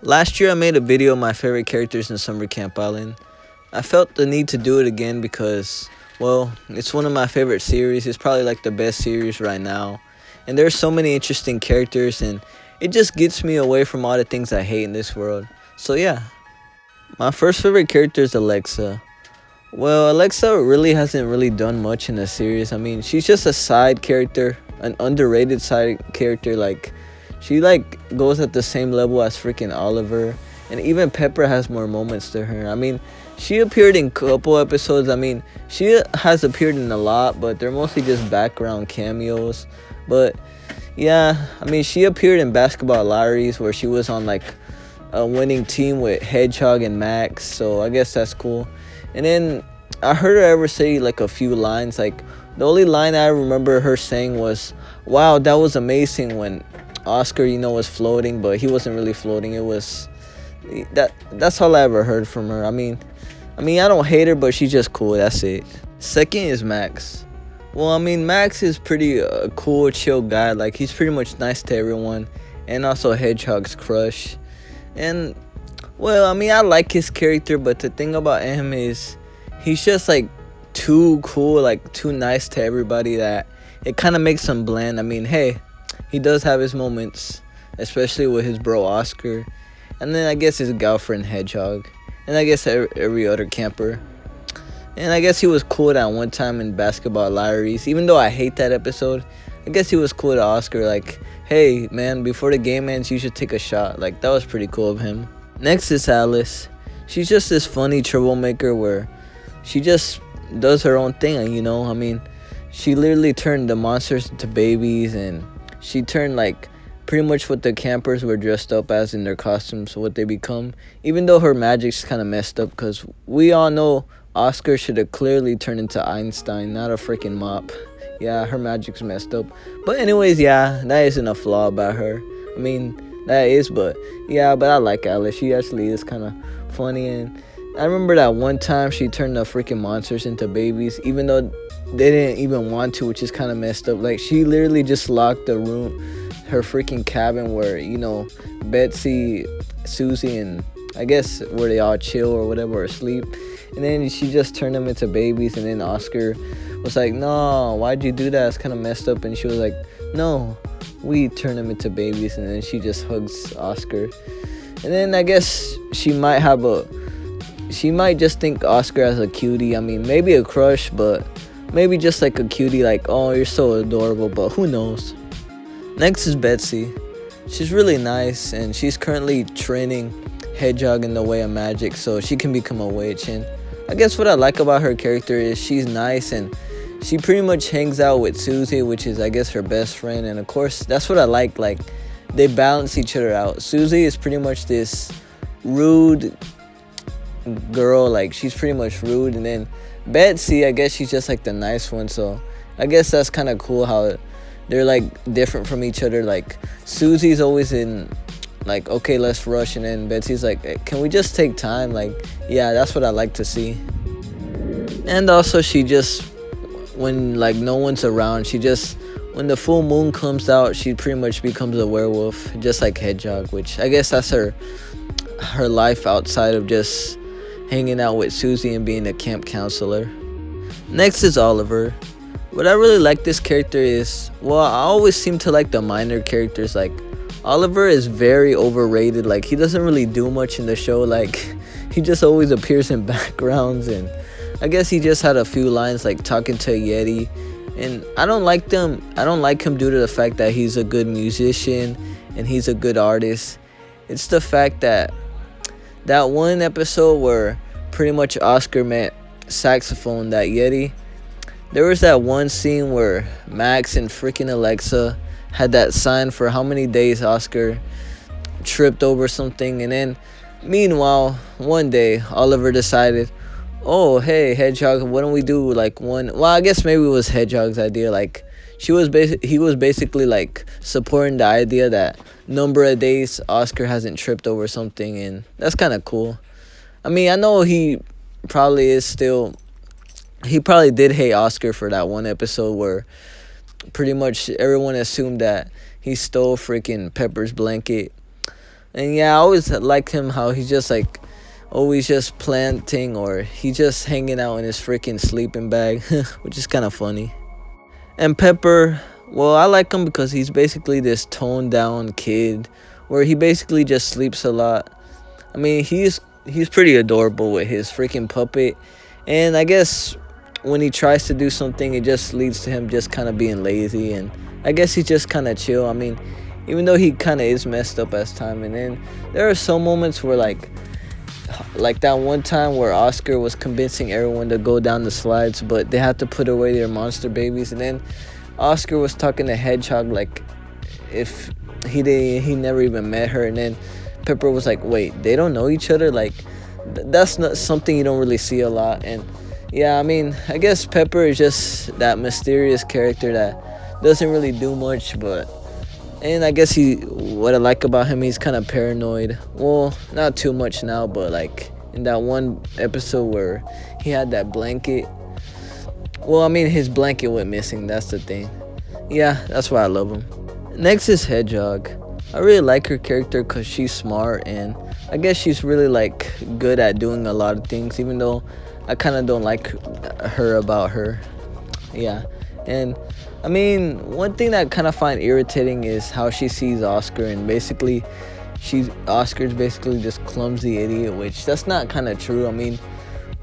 Last year I made a video of my favorite characters in Summer Camp Island. I felt the need to do it again because, well, it's one of my favorite series. It's probably like the best series right now. And there's so many interesting characters and it just gets me away from all the things I hate in this world. So yeah, my first favorite character is Alexa. Well, Alexa hasn't really done much in the series. I mean, she's just a side character, an underrated side character. Like, she goes at the same level as freaking Oliver, and even Pepper has more moments to her. I mean, she appeared in a couple episodes. I mean, she has appeared in a lot, but they're mostly just background cameos. But yeah, I mean, she appeared in Basketball Lotteries where she was on like a winning team with Hedgehog and Max. So I guess that's cool. And then I heard her ever say like a few lines. Like, the only line I remember her saying was, "Wow, that was amazing," when Oscar, was floating, but he wasn't really floating. It was that's all I ever heard from her. I mean, I don't hate her, but she's just cool. That's it. Second is Max. Well, I mean, Max is pretty cool, chill guy. Like, he's pretty much nice to everyone, and also Hedgehog's crush. And well, I mean, I like his character, but the thing about him is he's just like too cool, like too nice to everybody that it kind of makes him bland. I mean, hey, he does have his moments, especially with his bro Oscar, and then I guess his girlfriend Hedgehog, and I guess every other camper. And I guess he was cool that one time in Basketball Lotteries, even though I hate that episode. I guess he was cool to Oscar, like, "Hey man, before the game ends you should take a shot." Like, that was pretty cool of him. Next is Alice. She's just this funny troublemaker where she just does her own thing, I mean, she literally turned the monsters into babies, and she turned like pretty much what the campers were dressed up as in their costumes, what they become. Even though her magic's kind of messed up, because we all know Oscar should have clearly turned into Einstein, not a freaking mop. Yeah, her magic's messed up. But anyways, yeah, that isn't a flaw about her. I mean, that is, but yeah, but I like Alice. She actually is kind of funny, and I remember that one time she turned the freaking monsters into babies, even though they didn't even want to, which is kind of messed up. Like, she literally just locked the room, her freaking cabin where, Betsy, Susie, and I guess where they all chill or whatever or sleep. And then she just turned them into babies, and then Oscar was like, "No, why'd you do that? It's kind of messed up." And she was like, "No, we turn them into babies." And then she just hugs Oscar. And then I guess she might just think Oscar as a cutie. I mean, maybe a crush, but maybe just like a cutie, like, "Oh, you're so adorable," but who knows. Next is Betsy. She's really nice, and she's currently training Hedgehog in the way of magic so she can become a witch. And I guess what I like about her character is she's nice, and she pretty much hangs out with Susie, which is, I guess, her best friend. And of course, that's what I like they balance each other out. Susie is pretty much this rude girl, like, she's pretty much rude, and then Betsy, I guess she's just like the nice one. So I guess that's kind of cool how they're like different from each other. Like, Susie's always in like, "Okay, let's rush," and then Betsy's like, "Hey, can we just take time?" Like, yeah, that's what I like to see. And also, she just, when like no one's around, when the full moon comes out, she pretty much becomes a werewolf, just like Hedgehog, which I guess that's her life outside of just hanging out with Susie and being a camp counselor. Next is Oliver. What I really like this character is, well, I always seem to like the minor characters. Like, Oliver is very overrated. Like, he doesn't really do much in the show. Like, he just always appears in backgrounds, and I guess he just had a few lines like talking to a Yeti. And I don't like him due to the fact that he's a good musician and he's a good artist. It's the fact that one episode where pretty much Oscar met saxophone, that Yeti, there was that one scene where Max and freaking Alexa had that sign for how many days Oscar tripped over something. And then meanwhile, one day Oliver decided, "Oh, hey Hedgehog, why don't we do like one," well, I guess maybe it was Hedgehog's idea. Like, he was basically like supporting the idea that number of days Oscar hasn't tripped over something, and that's kind of cool. I mean, I know he probably did hate Oscar for that one episode where pretty much everyone assumed that he stole freaking Pepper's blanket. And yeah, I always like him how he's just like always just planting, or he's just hanging out in his freaking sleeping bag, which is kind of funny. And Pepper, well, I like him because he's basically this toned down kid where he basically just sleeps a lot. I mean, he's pretty adorable with his freaking puppet. And I guess when he tries to do something, it just leads to him just kind of being lazy. And I guess he's just kind of chill. I mean, even though he kind of is messed up as time. And then there are some moments where like that one time where Oscar was convincing everyone to go down the slides, but they had to put away their monster babies. And then Oscar was talking to Hedgehog like if he never even met her. And then Pepper was like, wait, they don't know each other? Like, that's not something you don't really see a lot. And yeah, I mean, I guess Pepper is just that mysterious character that doesn't really do much, but and I guess what I like about him, he's kind of paranoid. Well, not too much now, but like in that one episode where he had that blanket. Well, I mean, his blanket went missing. That's the thing. Yeah, that's why I love him. Next is Hedgehog. I really like her character because she's smart, and I guess she's really like good at doing a lot of things, even though I kind of don't like her about her. Yeah. And I mean, one thing that I kind of find irritating is how she sees Oscar, and basically Oscar's basically this clumsy idiot, which that's not kind of true. I mean,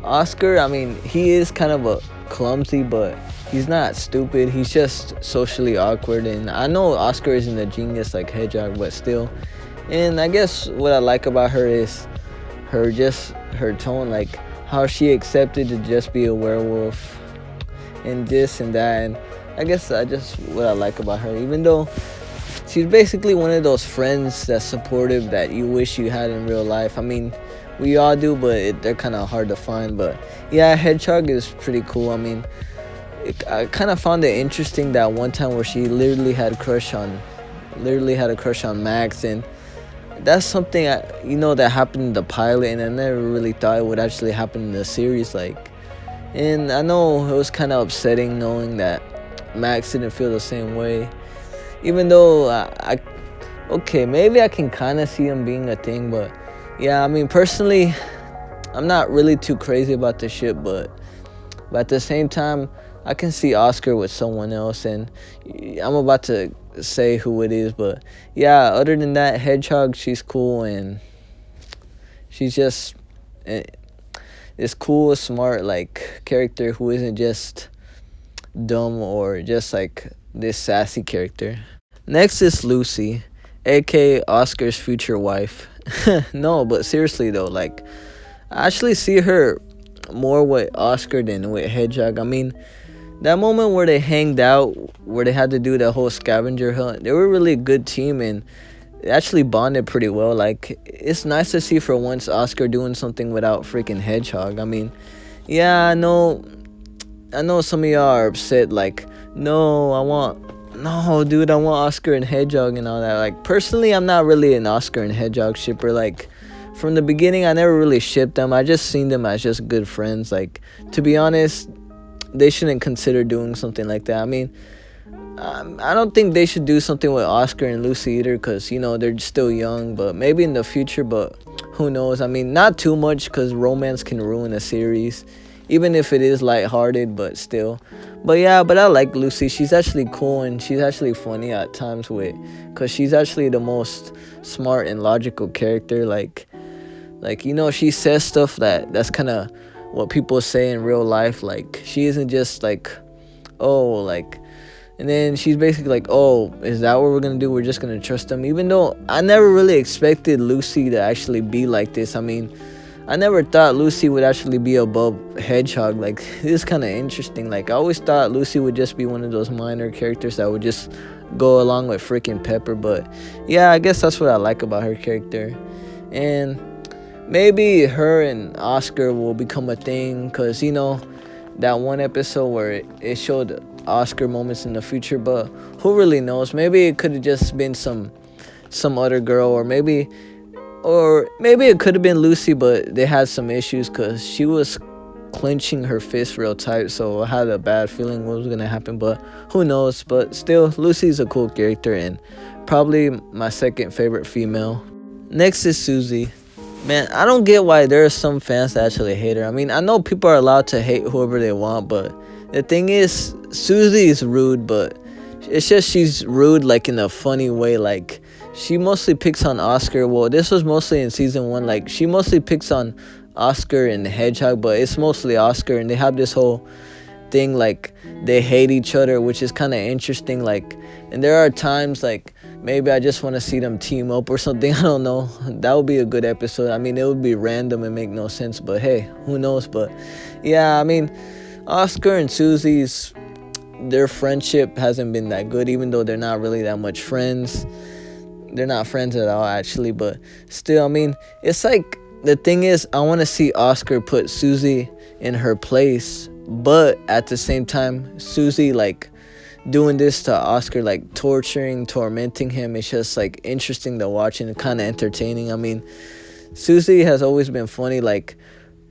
Oscar, I mean, he is kind of a clumsy, but he's not stupid. He's just socially awkward. And I know Oscar isn't a genius like Hedgehog, but still. And I guess what I like about her is her tone, like how she accepted to just be a werewolf and this and that. And I guess what I like about her, even though she's basically one of those friends that's supportive that you wish you had in real life. I mean, we all do, but they're kind of hard to find. But yeah, Hedgehog is pretty cool. I mean, I kind of found it interesting that one time where she literally had a crush on Max, and that's something that happened in the pilot, and I never really thought it would actually happen in the series. Like, and I know it was kind of upsetting knowing that Max didn't feel the same way, even though okay, maybe I can kind of see him being a thing. But yeah, I mean, personally, I'm not really too crazy about the shit, but at the same time, I can see Oscar with someone else, and I'm about to say who it is. But yeah, other than that, Hedgehog, she's cool, and she's just this cool, smart, like, character who isn't just dumb or just like this sassy character. Next is Lucy, aka Oscar's future wife. No, but seriously though, like, I actually see her more with Oscar than with Hedgehog. I mean, that moment where they hanged out, where they had to do the whole scavenger hunt, they were really a good team, and they actually bonded pretty well. Like, it's nice to see for once Oscar doing something without freaking Hedgehog. I mean, yeah, I know some of y'all are upset, like, no, dude, I want Oscar and Hedgehog and all that. Like, personally, I'm not really an Oscar and Hedgehog shipper. Like, from the beginning, I never really shipped them. I just seen them as just good friends. Like, to be honest, they shouldn't consider doing something like that. I mean, I don't think they should do something with Oscar and Lucy either, because, they're still young, but maybe in the future, but who knows. I mean, not too much, because romance can ruin a series, even if it is lighthearted, but still. But yeah, but I like Lucy. She's actually cool, and she's actually funny at times because she's actually the most smart and logical character. Like, she says stuff that's kind of what people say in real life. Like, she isn't just like, oh, like, and then she's basically like, oh, is that what we're gonna do? We're just gonna trust them. Even though I never really expected Lucy to actually be like this. I mean, I never thought Lucy would actually be above Hedgehog. Like, this is kind of interesting. Like, I always thought Lucy would just be one of those minor characters that would just go along with freaking Pepper. But yeah, I guess that's what I like about her character. And maybe her and Oscar will become a thing, because, that one episode where it showed Oscar moments in the future. But who really knows? Maybe it could have just been some other girl, or maybe it could have been Lucy, but they had some issues because she was clenching her fist real tight, so I had a bad feeling what was going to happen. But who knows? But still, Lucy's a cool character, and probably my second favorite female. Next is Susie. Man, I don't get why there are some fans that actually hate her. I mean, I know people are allowed to hate whoever they want, but the thing is, Susie is rude, but it's just she's rude like in a funny way. Like, she mostly picks on Oscar. Well, this was mostly in season 1. Like, she mostly picks on Oscar and Hedgehog, but it's mostly Oscar, and they have this whole thing like they hate each other, which is kind of interesting. Like, and there are times like maybe I just want to see them team up or something. I don't know. That would be a good episode. I mean, it would be random and make no sense, but hey, who knows? But yeah, I mean, Oscar and Susie's, their friendship hasn't been that good, even though they're not really that much friends. They're not friends at all, actually, but still, I mean, it's like, the thing is, I want to see Oscar put Susie in her place, but at the same time, Susie, like, doing this to Oscar, like, tormenting him, it's just, like, interesting to watch and kind of entertaining. I mean, Susie has always been funny, like,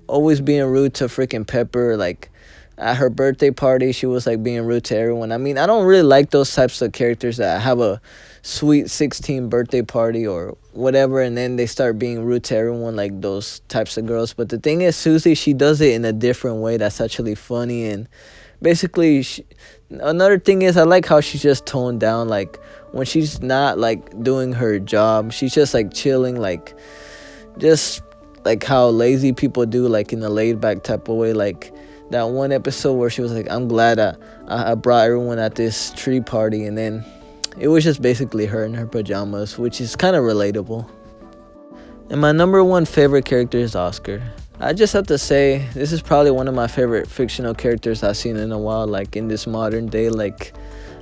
always being rude to freaking Pepper, like, at her birthday party, she was, like, being rude to everyone. I mean, I don't really like those types of characters that have a sweet 16 birthday party or whatever, and then they start being rude to everyone, like those types of girls. But the thing is, Susie, she does it in a different way that's actually funny. And basically, another thing is, I like how she's just toned down. Like, when she's not, like, doing her job, she's just, like, chilling, like, just like how lazy people do, like, in a laid-back type of way. Like, that one episode where she was like, I'm glad I brought everyone at this tree party, and then it was just basically her in her pajamas, which is kind of relatable. And my number one favorite character is Oscar. I just have to say, this is probably one of my favorite fictional characters I've seen in a while, like in this modern day. Like,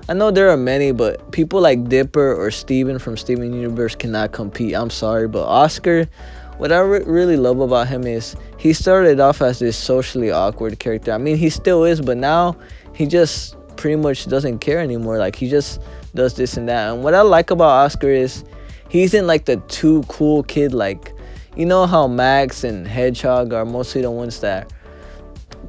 I know there are many, but people like Dipper or Steven from Steven Universe cannot compete. I'm sorry, but Oscar, what I really love about him is he started off as this socially awkward character. I mean, he still is, but now he just pretty much doesn't care anymore. Like, he just does this and that. And what I like about Oscar is he isn't like the too cool kid. Like, you know how Max and Hedgehog are mostly the ones that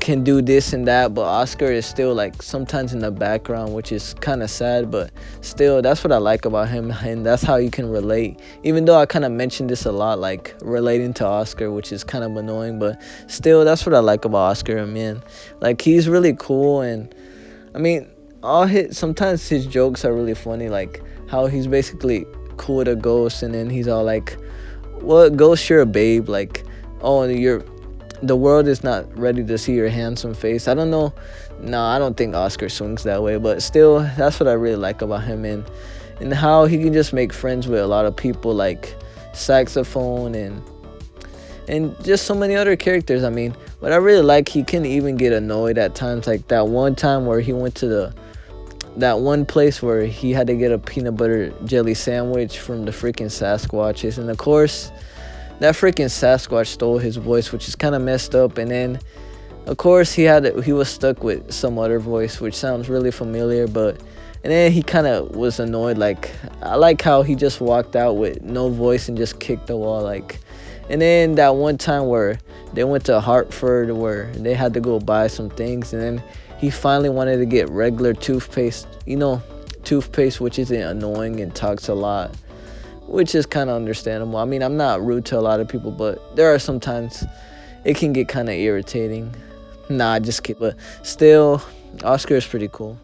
can do this and that, but Oscar is still like sometimes in the background, which is kind of sad, but still, that's what I like about him, and that's how you can relate. Even though I kind of mentioned this a lot, like relating to Oscar, which is kind of annoying, but still, that's what I like about Oscar. Man, like, he's really cool, and I mean, sometimes his jokes are really funny, like how he's basically cool to Ghost, and then he's all like, "What, Ghost, you're a babe, like, oh, the world is not ready to see your handsome face." I don't know. No, I don't think Oscar swings that way, but still, that's what I really like about him, and how he can just make friends with a lot of people, like Saxophone and just so many other characters. I mean, what I really like, he can even get annoyed at times, like that one time where he went to that one place where he had to get a peanut butter jelly sandwich from the freaking Sasquatches, and of course, that freaking Sasquatch stole his voice, which is kind of messed up. And then, of course, he was stuck with some other voice, which sounds really familiar. And then he kind of was annoyed. Like, I like how he just walked out with no voice and just kicked the wall. Like, and then that one time where they went to Hartford, where they had to go buy some things, and then he finally wanted to get regular toothpaste. You know, toothpaste, which isn't annoying and talks a lot, which is kind of understandable. I mean, I'm not rude to a lot of people, but there are sometimes it can get kind of irritating. Nah, just kidding. But still, Oscar is pretty cool.